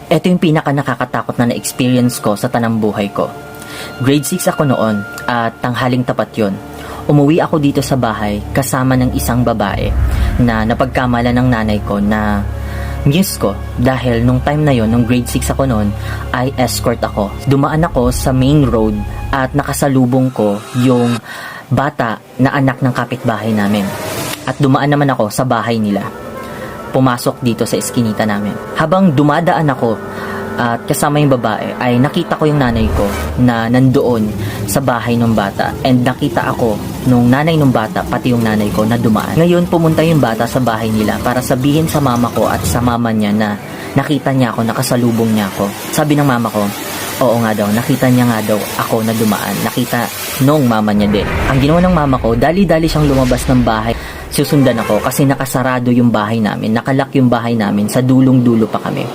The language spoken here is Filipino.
Ito yung pinaka nakakatakot na na-experience ko sa tanang buhay ko. Grade 6 ako noon at tanghaling tapat yon. Umuwi ako dito sa bahay kasama ng isang babae na napagkamala ng nanay ko na muse ko dahil nung time na yon, nung grade 6 ako noon, ay escort ako. Dumaan ako sa main road at nakasalubong ko yung bata na anak ng kapitbahay namin. At dumaan naman ako sa bahay nila. Pumasok dito sa eskinita namin. Habang dumadaan ako at kasama yung babae, ay nakita ko yung nanay ko na nandoon sa bahay ng bata. And nakita ako nung nanay ng bata, pati yung nanay ko na dumaan. Ngayon, pumunta yung bata sa bahay nila para sabihin sa mama ko at sa mama niya na nakita niya ako, nakasalubong niya ako. Sabi ng mama ko, oo nga daw, nakita niya nga daw ako na dumaan. Nakita nung mama niya din. Ang ginawa ng mama ko, dali-dali siyang lumabas ng bahay. Susundan ako kasi nakasarado yung bahay namin, nakalak yung bahay namin, sa dulong-dulo pa kami.